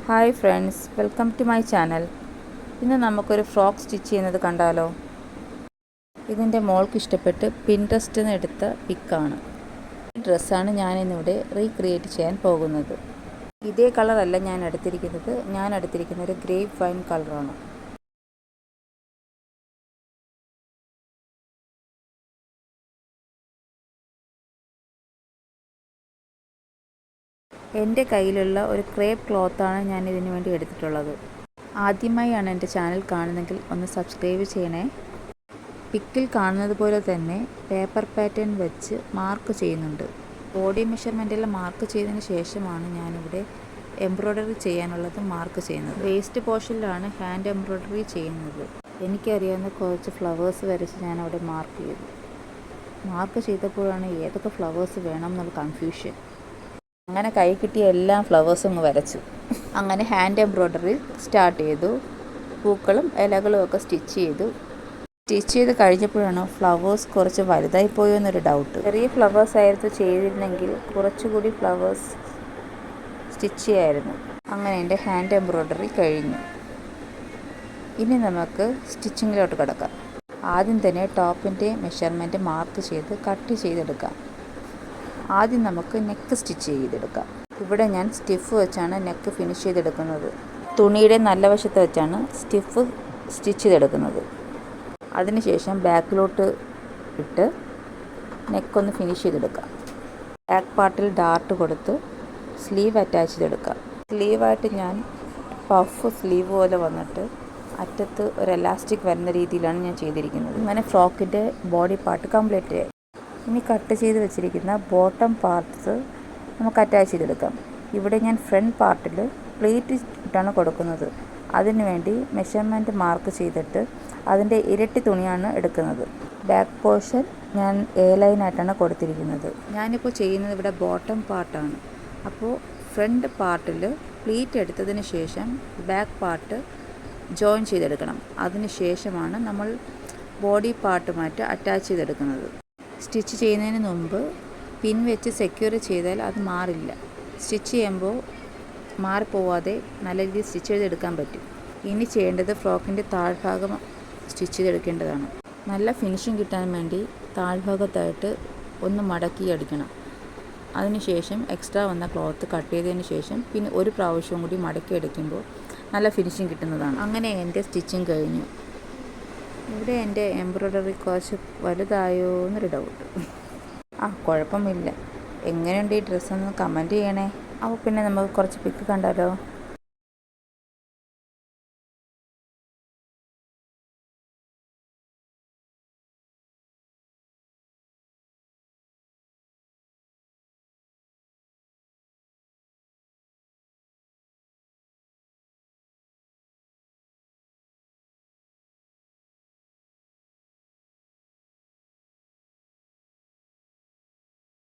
Hi friends, welcome to my channel. ഇന്ന് നമുക്കൊരു frock stitch ചെയ്യുന്നത് കണ്ടാലോ? ഇതിൻ്റെ മോൾക്ക് ഇഷ്ടപ്പെട്ട് പിൻട്രസ്റ്റിൽ നിന്ന് എടുത്ത പിക്കാണ്. ഈ ഡ്രസ്സാണ് ഞാനിന്നിവിടെ റീക്രിയേറ്റ് ചെയ്യാൻ പോകുന്നത്. ഇതേ കളറല്ല ഞാൻ എടുത്തിരിക്കുന്നത് ഒരു ഗ്രേപ്പ് വൈൻ കളറാണ്. എൻ്റെ കയ്യിലുള്ള ഒരു ക്രേപ്പ് ക്ലോത്താണ് ഞാൻ ഇതിനു വേണ്ടി എടുത്തിട്ടുള്ളത്. ആദ്യമായാണ് എൻ്റെ ചാനൽ കാണുന്നതെങ്കിൽ ഒന്ന് സബ്സ്ക്രൈബ് ചെയ്യണേ. പിക്കിൽ കാണുന്നത് പോലെ തന്നെ പേപ്പർ പാറ്റേൺ വെച്ച് മാർക്ക് ചെയ്യുന്നുണ്ട്. ബോഡി മെഷർമെൻറ്റിൽ മാർക്ക് ചെയ്തതിന് ശേഷമാണ് ഞാനിവിടെ എംബ്രോയ്ഡറി ചെയ്യാനുള്ളത് മാർക്ക് ചെയ്യുന്നത്. വേസ്റ്റ് പോർഷനിലാണ് ഹാൻഡ് എംബ്രോയ്ഡറി ചെയ്യുന്നത്. എനിക്കറിയാവുന്ന കുറച്ച് ഫ്ലവേഴ്സ് വരച്ച് ഞാനവിടെ മാർക്ക് ചെയ്തപ്പോഴാണ് ഏതൊക്കെ ഫ്ലവേഴ്സ് വേണം എന്നുള്ള കൺഫ്യൂഷൻ. അങ്ങനെ കൈ കിട്ടിയ എല്ലാ ഫ്ലവേഴ്സും വരച്ചു. അങ്ങനെ ഹാൻഡ് എംബ്രോയ്ഡറി സ്റ്റാർട്ട് ചെയ്തു. പൂക്കളും ഇലകളും ഒക്കെ സ്റ്റിച്ച് ചെയ്ത് കഴിഞ്ഞപ്പോഴാണ് ഫ്ലവേഴ്സ് കുറച്ച് വലുതായി പോയോ എന്നൊരു ഡൗട്ട്. ചെറിയ ഫ്ലവേഴ്സ് ആയിരുന്നു ചെയ്തിരുന്നെങ്കിൽ കുറച്ചുകൂടി ഫ്ലവേഴ്സ് സ്റ്റിച്ച് ചെയ്യായിരുന്നു. അങ്ങനെ എൻ്റെ ഹാൻഡ് എംബ്രോയ്ഡറി കഴിഞ്ഞു. ഇനി നമുക്ക് സ്റ്റിച്ചിങ്ങിലോട്ട് കിടക്കാം. ആദ്യം തന്നെ ടോപ്പിൻ്റെ മെഷർമെൻറ്റ് മാർക്ക് ചെയ്ത് കട്ട് ചെയ്തെടുക്കാം. ആദ്യം നമുക്ക് നെക്ക് സ്റ്റിച്ച് ചെയ്തെടുക്കാം. ഇവിടെ ഞാൻ സ്റ്റിഫ് വെച്ചാണ് നെക്ക് ഫിനിഷ് ചെയ്തെടുക്കുന്നത്. തുണിയുടെ നല്ല വശത്ത് വെച്ചാണ് സ്റ്റിഫ് സ്റ്റിച്ച് ചെയ്തെടുക്കുന്നത്. അതിനുശേഷം ബാക്കിലോട്ട് ഇട്ട് നെക്കൊന്ന് ഫിനിഷ് ചെയ്തെടുക്കാം. ബാക്ക് പാർട്ടിൽ ഡാർട്ട് കൊടുത്ത് സ്ലീവ് അറ്റാച്ച് ചെയ്തെടുക്കാം. സ്ലീവായിട്ട് ഞാൻ പഫ് സ്ലീവ് പോലെ വന്നിട്ട് അറ്റത്ത് ഒരു എലാസ്റ്റിക് വരുന്ന രീതിയിലാണ് ഞാൻ ചെയ്തിരിക്കുന്നത്. അങ്ങനെ ഫ്രോക്കിൻ്റെ ബോഡി പാർട്ട് കംപ്ലീറ്റ് ആയി. ഇനി കട്ട് ചെയ്ത് വെച്ചിരിക്കുന്ന ബോട്ടം പാർട്സ് നമുക്ക് അറ്റാച്ച് ചെയ്തെടുക്കാം. ഇവിടെ ഞാൻ ഫ്രണ്ട് പാർട്ടിൽ പ്ലേറ്റ് ഇട്ടാണ് കൊടുക്കുന്നത്. അതിനുവേണ്ടി മെഷർമെൻറ്റ് മാർക്ക് ചെയ്തിട്ട് അതിൻ്റെ ഇരട്ടി തുണിയാണ് എടുക്കുന്നത്. ബാക്ക് പോർഷൻ ഞാൻ ലൈനായിട്ടാണ് കൊടുത്തിരിക്കുന്നത്. ഞാനിപ്പോൾ ചെയ്യുന്നത് ഇവിടെ ബോട്ടം പാർട്ടാണ്. അപ്പോൾ ഫ്രണ്ട് പാർട്ടിൽ പ്ലീറ്റ് എടുത്തതിന് ശേഷം ബാക്ക് പാർട്ട് ജോയിൻ ചെയ്തെടുക്കണം. അതിന് ശേഷമാണ് നമ്മൾ ബോഡി പാർട്ടുമായിട്ട് അറ്റാച്ച് ചെയ്തെടുക്കുന്നത്. സ്റ്റിച്ച് ചെയ്യുന്നതിന് മുമ്പ് പിൻ വെച്ച് സെക്യൂർ ചെയ്താൽ അത് മാറില്ല. സ്റ്റിച്ച് ചെയ്യുമ്പോൾ മാറിപ്പോവാതെ നല്ല രീതിയിൽ സ്റ്റിച്ച് ചെയ്തെടുക്കാൻ പറ്റും. ഇനി ചെയ്യേണ്ടത് ഫ്രോക്കിൻ്റെ താഴ്ഭാഗം സ്റ്റിച്ച് ചെയ്തെടുക്കേണ്ടതാണ്. നല്ല ഫിനിഷിങ് കിട്ടാൻ വേണ്ടി താഴ്ഭാഗത്തായിട്ട് ഒന്ന് മടക്കി അടിക്കണം. അതിനുശേഷം എക്സ്ട്രാ വന്ന ക്ലോത്ത് കട്ട് ചെയ്തതിന് ശേഷം പിന്നെ ഒരു പ്രാവശ്യം കൂടി മടക്കി അടിക്കുമ്പോൾ നല്ല ഫിനിഷിങ് കിട്ടുന്നതാണ്. അങ്ങനെ എൻ്റെ സ്റ്റിച്ചിങ് കഴിഞ്ഞു. ഇവിടെ എൻ്റെ എംബ്രോയ്ഡറി കുറച്ച് വലുതായോ എന്നൊരു ഡൗട്ട്. കുഴപ്പമില്ല. എങ്ങനെയുണ്ട് ഈ ഡ്രസ്സെന്ന് കമൻറ്റ് ചെയ്യണേ. അപ്പോൾ പിന്നെ നമുക്ക് കുറച്ച് പിക്ക് കണ്ടാലോ?